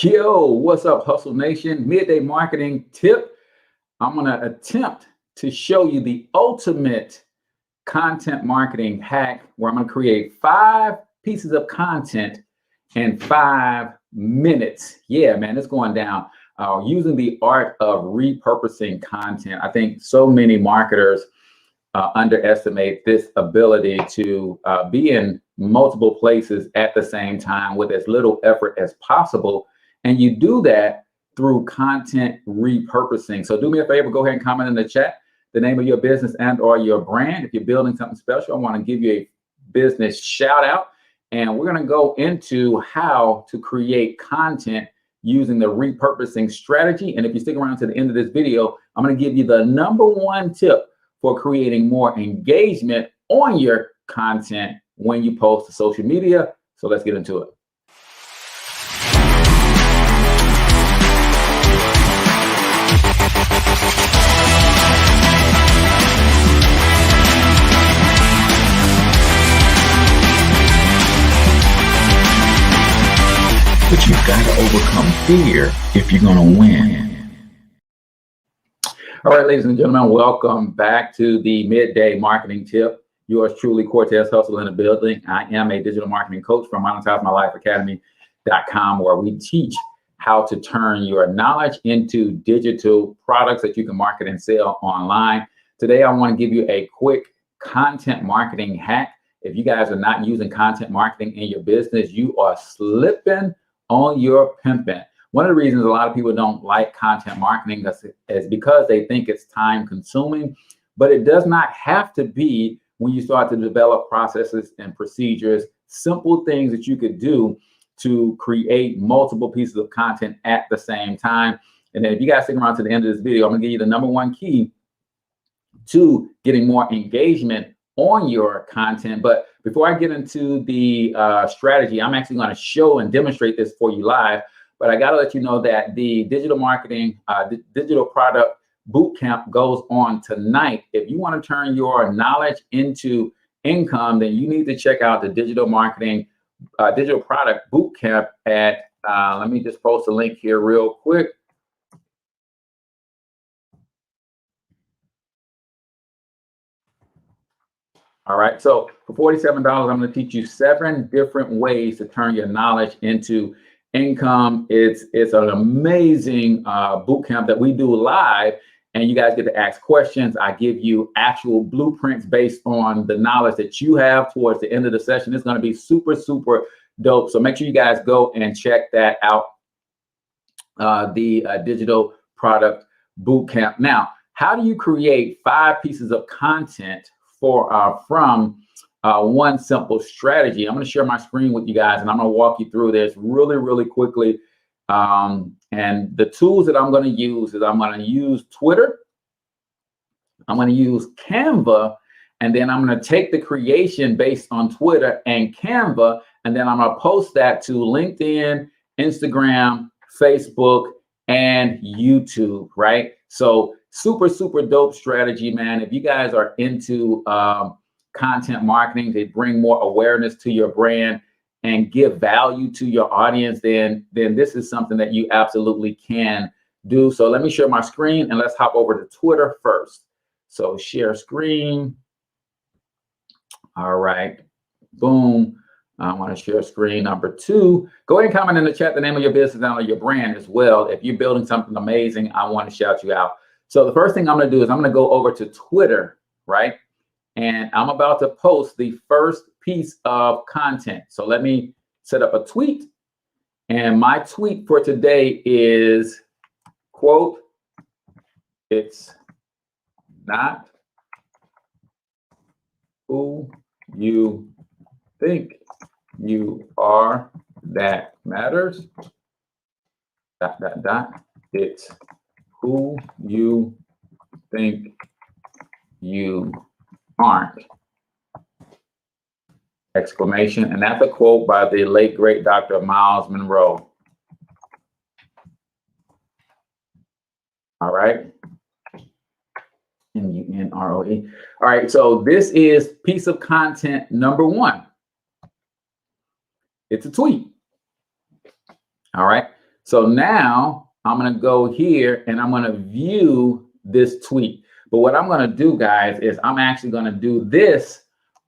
Yo, what's up, Hustle Nation? Midday marketing tip. I'm going to attempt to show you the ultimate content marketing hack where I'm going to create 5 pieces of content in 5 minutes. Yeah, man, it's going down. Using the art of repurposing content. I think so many marketers underestimate this ability to be in multiple places at the same time with as little effort as possible. And you do that through content repurposing. So do me a favor, go ahead and comment in the chat the name of your business and or your brand. If you're building something special, I want to give you a business shout out. And we're going to go into how to create content using the repurposing strategy. And if you stick around to the end of this video, I'm going to give you the #1 tip for creating more engagement on your content when you post to social media. So let's get into it. But you've got to overcome fear if you're going to win. All right, ladies and gentlemen, welcome back to the Midday Marketing Tip. Yours truly, Cortez Hustle in the building. I am a digital marketing coach from MonetizeMyLifeAcademy.com, where we teach how to turn your knowledge into digital products that you can market and sell online. Today, I want to give you a quick content marketing hack. If you guys are not using content marketing in your business, you are slipping on your pimping. One of the reasons a lot of people don't like content marketing is because they think it's time consuming, but it does not have to be when you start to develop processes and procedures, simple things that you could do to create multiple pieces of content at the same time. And then if you guys stick around to the end of this video, I'm gonna give you the #1 key to getting more engagement on your content. But before I get into the strategy, I'm actually gonna show and demonstrate this for you live. But I got to let you know that the digital marketing, digital product bootcamp goes on tonight. If you want to turn your knowledge into income, then you need to check out the digital marketing, digital product bootcamp at, let me just post a link here real quick. All right, so for $47, I'm going to teach you 7 different ways to turn your knowledge into income. It's an amazing boot camp that we do live, and you guys get to ask questions. I give you actual blueprints based on the knowledge that you have towards the end of the session. It's going to be super, super dope. So make sure you guys go and check that out, the digital product boot camp. Now, how do you create 5 pieces of content from one simple strategy? I'm going to share my screen with you guys, and I'm going to walk you through this really, really quickly. And the tools that I'm going to use is I'm going to use Twitter. I'm going to use Canva, and then I'm going to take the creation based on Twitter and Canva, and then I'm going to post that to LinkedIn, Instagram, Facebook, and YouTube, right? So super, super dope strategy, man. If you guys are into content marketing to bring more awareness to your brand and give value to your audience, then this is something that you absolutely can do. So let me share my screen and let's hop over to Twitter first. So share screen. All right, boom. I want to share screen #2. Go ahead and comment in the chat the name of your business and your brand as well. If you're building something amazing, I want to shout you out. So the first thing I'm going to do is I'm going to go over to Twitter, right? And I'm about to post the first piece of content. So let me set up a tweet. And my tweet for today is, quote, "It's not who you think you are that matters, ... It's who you think you aren't." Exclamation. And that's a quote by the late great Dr. Miles Monroe. All right. M-U-N-R-O-E. All right. So this is piece of content #1. It's a tweet. All right. So now I'm going to go here and I'm going to view this tweet. But what I'm going to do, guys, is I'm actually going to do this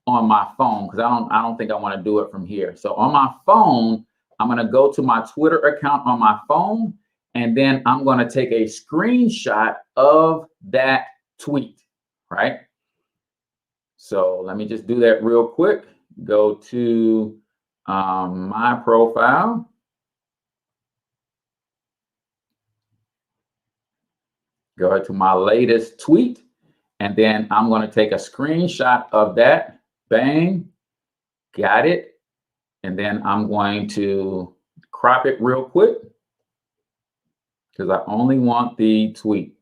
on my phone because I don't think I want to do it from here. So on my phone, I'm going to go to my Twitter account on my phone, and then I'm going to take a screenshot of that tweet, right? So let me just do that real quick. Go to my profile. Go to my latest tweet, and then I'm going to take a screenshot of that. Bang, got it. And then I'm going to crop it real quick because I only want the tweet.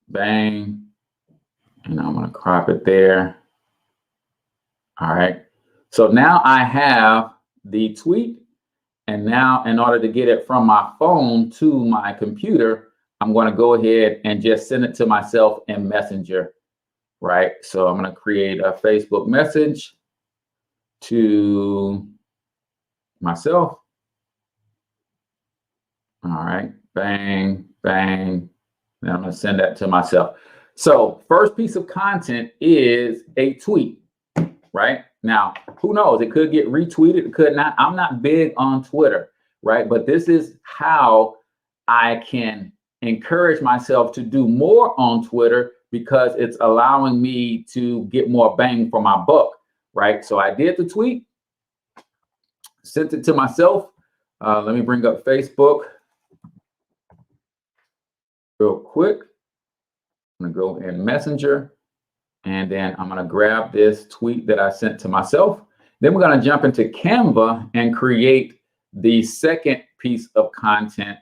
Bang, and I'm going to crop it there. All right. So now I have the tweet, and now in order to get it from my phone to my computer, I'm going to go ahead and just send it to myself in Messenger, right? So I'm going to create a Facebook message to myself. All right, bang, bang. Then I'm going to send that to myself. So first piece of content is a tweet, right? Now, who knows? It could get retweeted, it could not. I'm not big on Twitter, right? But this is how I can encourage myself to do more on Twitter because it's allowing me to get more bang for my buck, right? So I did the tweet, sent it to myself. Let me bring up Facebook real quick. I'm gonna go in Messenger, and then I'm gonna grab this tweet that I sent to myself. Then we're gonna jump into Canva and create the second piece of content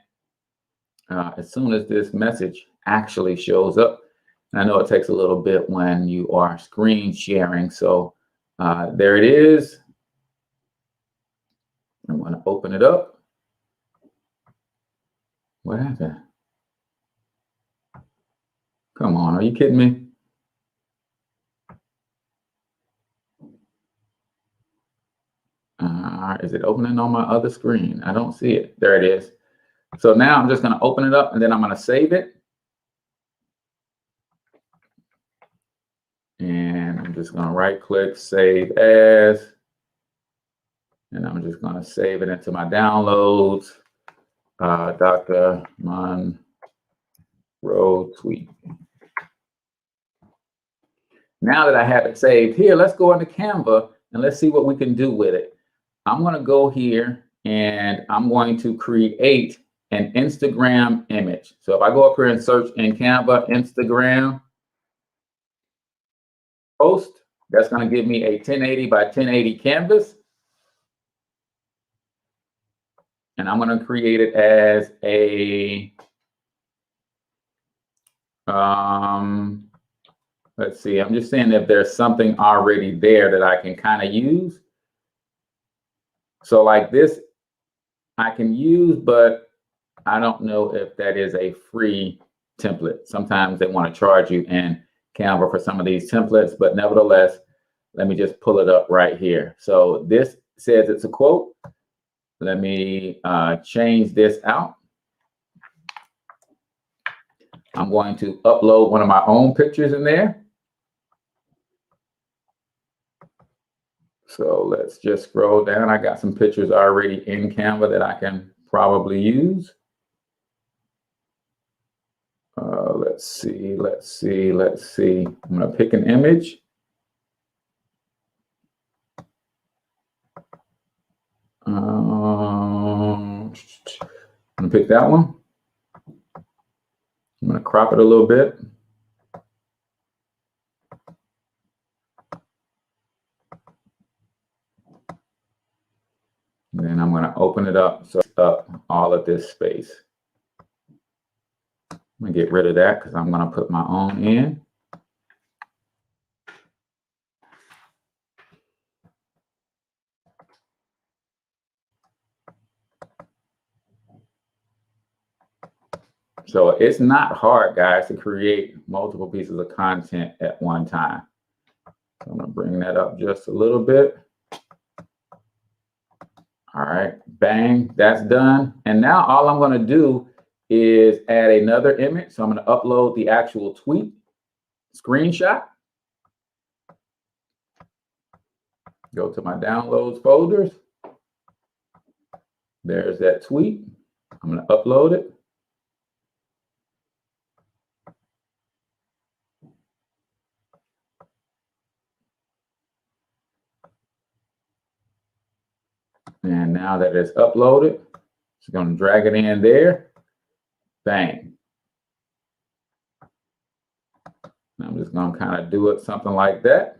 as soon as this message actually shows up. And I know it takes a little bit when you are screen sharing. So there it is. I'm going to open it up. What happened? Come on, are you kidding me? Is it opening on my other screen? I don't see it. There it is. So now I'm just going to open it up, and then I'm going to save it. And I'm just going to right click, save as, and I'm just going to save it into my downloads. Dr. Monroe tweet. Now that I have it saved here, let's go into Canva and let's see what we can do with it. I'm going to go here and I'm going to create an Instagram image. So if I go up here and search in Canva, Instagram post, that's going to give me a 1080 by 1080 canvas. And I'm going to create it as a, let's see, I'm just saying if there's something already there that I can kind of use. So like this, I can use, but I don't know if that is a free template. Sometimes they want to charge you in Canva for some of these templates, but nevertheless, let me just pull it up right here. So this says it's a quote. Let me change this out. I'm going to upload one of my own pictures in there. So let's just scroll down. I got some pictures already in Canva that I can probably use. Let's see. I'm going to pick an image. I'm going to pick that one. I'm going to crop it a little bit. And then I'm going to open it up, so up all of this space. I'm going to get rid of that because I'm going to put my own in. So it's not hard, guys, to create multiple pieces of content at one time. So I'm going to bring that up just a little bit. All right, Bang, that's done. And now all I'm going to do is add another image. So I'm going to upload the actual tweet screenshot. Go to my downloads folders. There's that tweet. I'm going to upload it. And now that it's uploaded, it's going to drag it in there. Bang. And I'm just going to kind of do it something like that.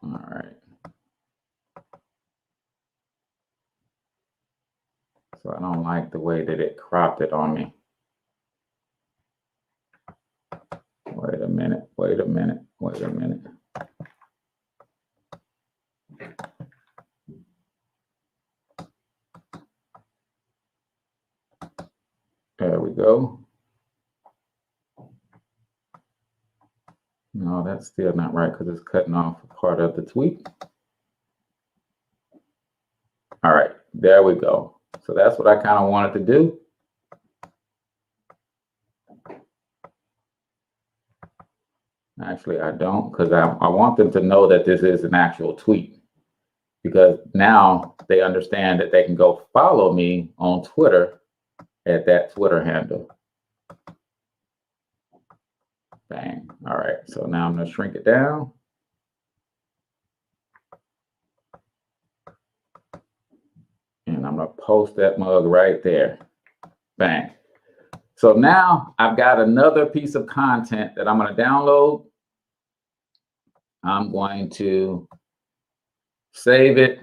All right. So I don't like the way that it cropped it on me. Wait a minute, wait a minute, wait a minute. There we go. No, that's still not right because it's cutting off a part of the tweet. All right, there we go. So that's what I kind of wanted to do. Actually, I don't, because I want them to know that this is an actual tweet, because now they understand that they can go follow me on Twitter at that Twitter handle. Bang. All right, so now I'm going to shrink it down. And I'm going to post that mug right there. Bang. So now I've got another piece of content that I'm going to download. I'm going to save it.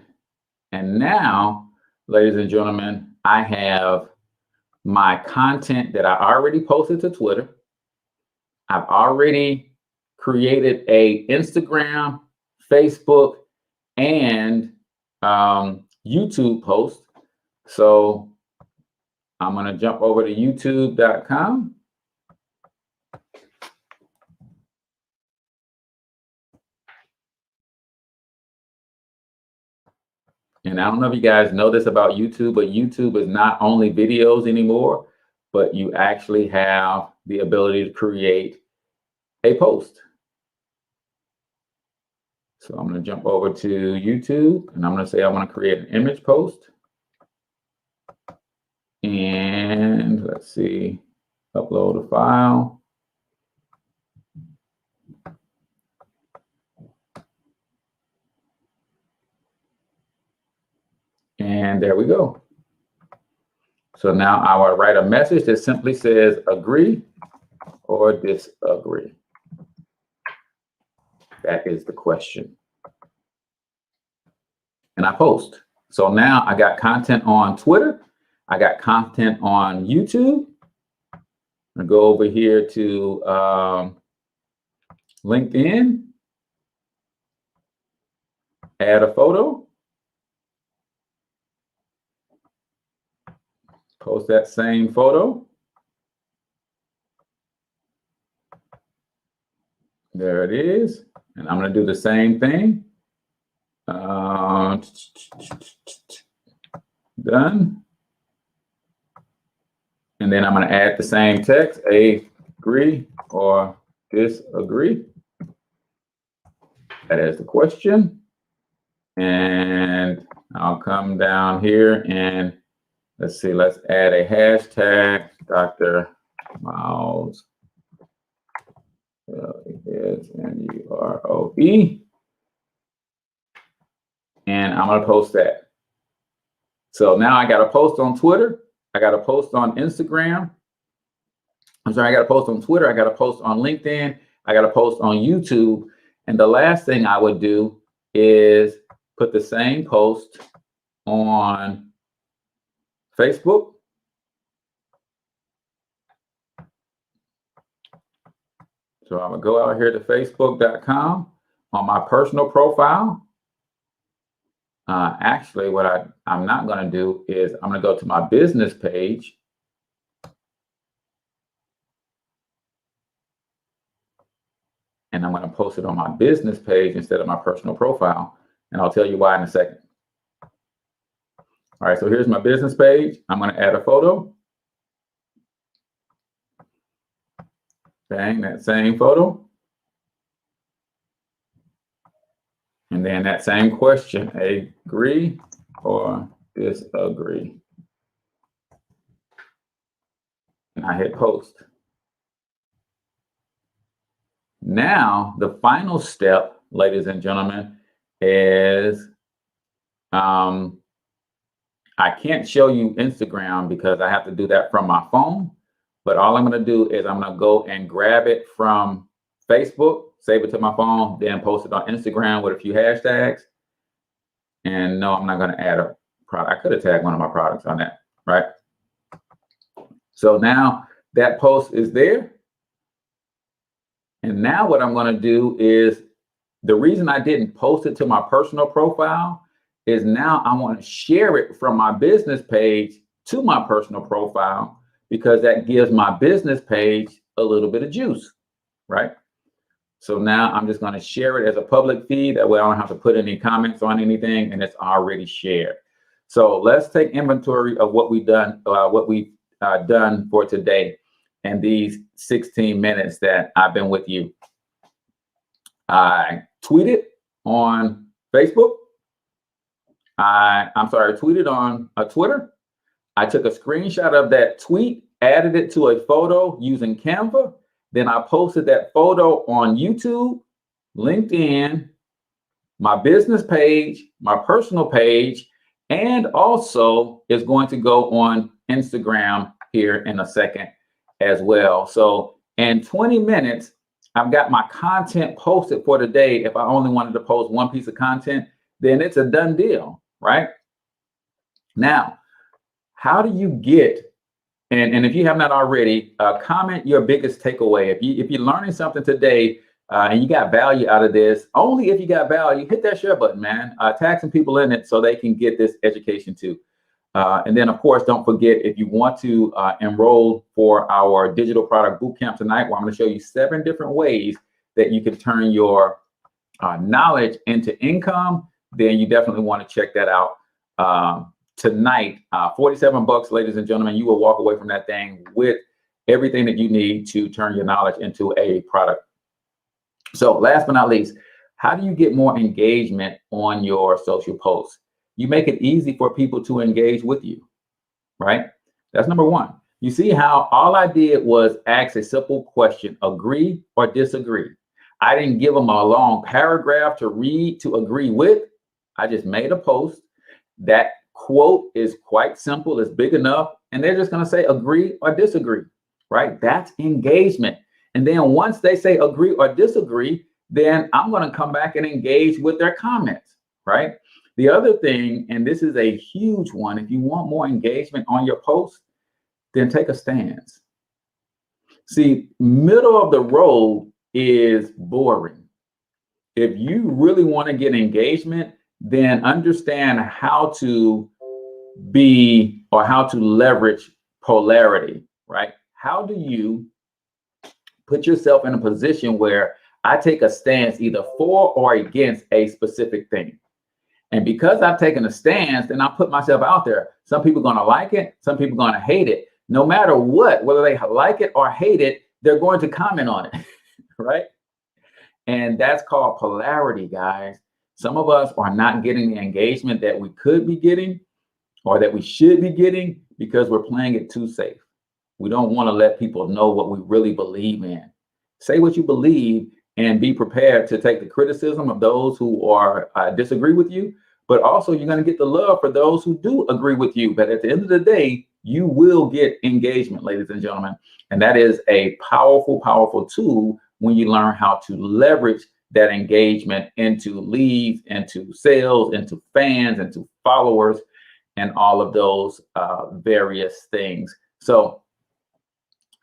And now, ladies and gentlemen, I have my content that I already posted to Twitter. I've already created a Instagram, Facebook, and YouTube post. So I'm going to jump over to youtube.com. And I don't know if you guys know this about YouTube, but YouTube is not only videos anymore, but you actually have the ability to create a post. So I'm going to jump over to YouTube and I'm going to say I want to create an image post. And let's see, upload a file. And there we go. So now I will write a message that simply says agree or disagree. That is the question. And I post. So now I got content on Twitter. I got content on YouTube. I'm gonna go over here to LinkedIn. Add a photo. Post that same photo. There it is. And I'm going to do the same thing. Done. And then I'm going to add the same text, agree or disagree. That is the question. And I'll come down here and let's see, let's add a hashtag, Dr. Miles. L-E-S-M-U-R-O-E. And I'm going to post that. So now I got a post on Twitter. I got a post on Instagram. I'm sorry, I got a post on Twitter. I got a post on LinkedIn. I got a post on YouTube. And the last thing I would do is put the same post on Facebook. So I'm gonna go out here to facebook.com on my personal profile. Actually, what I'm not gonna do is I'm gonna go to my business page and I'm going to post it on my business page instead of my personal profile. And I'll tell you why in a second. All right, so here's my business page. I'm going to add a photo. Bang, that same photo. And then that same question, agree or disagree. And I hit post. Now, the final step, ladies and gentlemen, is I can't show you Instagram because I have to do that from my phone. But all I'm going to do is I'm going to go and grab it from Facebook, save it to my phone, then post it on Instagram with a few hashtags. And no, I'm not going to add a product. I could have tagged one of my products on that, right? So now that post is there. And now what I'm going to do is, the reason I didn't post it to my personal profile is now I want to share it from my business page to my personal profile, because that gives my business page a little bit of juice, right? So now I'm just going to share it as a public feed. That way I don't have to put any comments on anything, and it's already shared. So let's take inventory of what we've done, done for today and these 16 minutes that I've been with you. I tweeted on Facebook. I tweeted on Twitter. I took a screenshot of that tweet, added it to a photo using Canva. Then I posted that photo on YouTube, LinkedIn, my business page, my personal page, and also is going to go on Instagram here in a second as well. So in 20 minutes, I've got my content posted for today. If I only wanted to post one piece of content, then it's a done deal, right? Now, how do you get, and if you have not already, comment your biggest takeaway. If you're learning something today and you got value out of this, only if you got value, hit that share button, man. Tag some people in it so they can get this education too. And then, of course, don't forget, if you want to enroll for our digital product bootcamp tonight, where I'm going to show you 7 different ways that you can turn your knowledge into income, then you definitely want to check that out tonight. $47, ladies and gentlemen. You will walk away from that thing with everything that you need to turn your knowledge into a product. So last but not least, how do you get more engagement on your social posts? You make it easy for people to engage with you, right? That's number one. You see how all I did was ask a simple question, agree or disagree. I didn't give them a long paragraph to read to agree with. I just made a post. That quote is quite simple, it's big enough, and they're just going to say agree or disagree, right? That's engagement. And then once they say agree or disagree, then I'm going to come back and engage with their comments, right? The other thing, and this is a huge one, if you want more engagement on your post, then take a stance. See, middle of the road is boring. If you really want to get engagement, then understand how to be, or how to leverage polarity, right? How do you put yourself in a position where I take a stance either for or against a specific thing? And because I've taken a stance, then I put myself out there. Some people are going to like it. Some people are going to hate it. No matter what, whether they like it or hate it, they're going to comment on it, right? And that's called polarity, guys. Some of us are not getting the engagement that we could be getting or that we should be getting because we're playing it too safe. We don't want to let people know what we really believe in. Say what you believe and be prepared to take the criticism of those who are disagree with you, but also you're going to get the love for those who do agree with you. But at the end of the day, you will get engagement, ladies and gentlemen. And that is a powerful, powerful tool when you learn how to leverage that engagement into leads, into sales, into fans, into followers, and all of those various things. So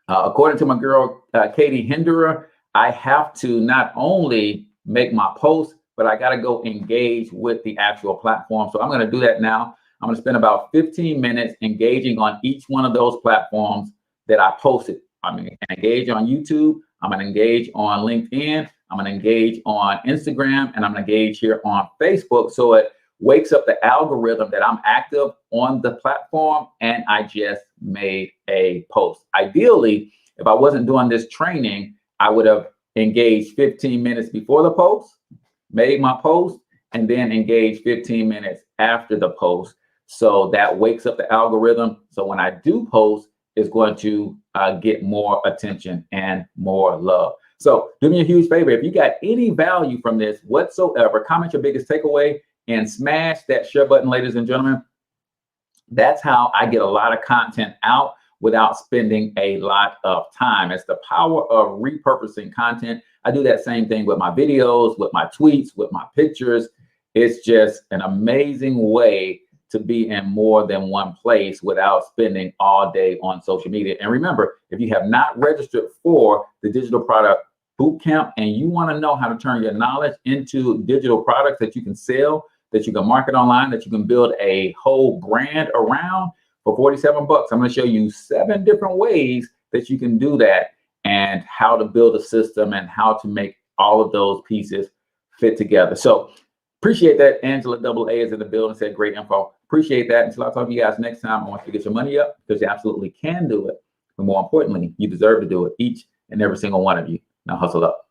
according to my girl, Katie Hinderer, I have to not only make my posts, but I got to go engage with the actual platform. So I'm going to do that now. I'm going to spend about 15 minutes engaging on each one of those platforms that I posted. I'm going to engage on YouTube. I'm going to engage on LinkedIn. I'm going to engage on Instagram, and I'm going to engage here on Facebook. So it wakes up the algorithm that I'm active on the platform and I just made a post. Ideally, if I wasn't doing this training, I would have engaged 15 minutes before the post, made my post, and then engaged 15 minutes after the post. So that wakes up the algorithm. So when I do post, it's going to get more attention and more love. So do me a huge favor. If you got any value from this whatsoever, comment your biggest takeaway and smash that share button, ladies and gentlemen. That's how I get a lot of content out without spending a lot of time. It's the power of repurposing content. I do that same thing with my videos, with my tweets, with my pictures. It's just an amazing way to be in more than one place without spending all day on social media. And remember, if you have not registered for the Digital Product Bootcamp and you want to know how to turn your knowledge into digital products that you can sell, that you can market online, that you can build a whole brand around for 47 bucks. I'm going to show you 7 different ways that you can do that and how to build a system and how to make all of those pieces fit together. So appreciate that. Angela AA is in the building, said great info. Appreciate that. Until I talk to you guys next time, I want you to get your money up because you absolutely can do it. But more importantly, you deserve to do it, each and every single one of you. Now hustle up.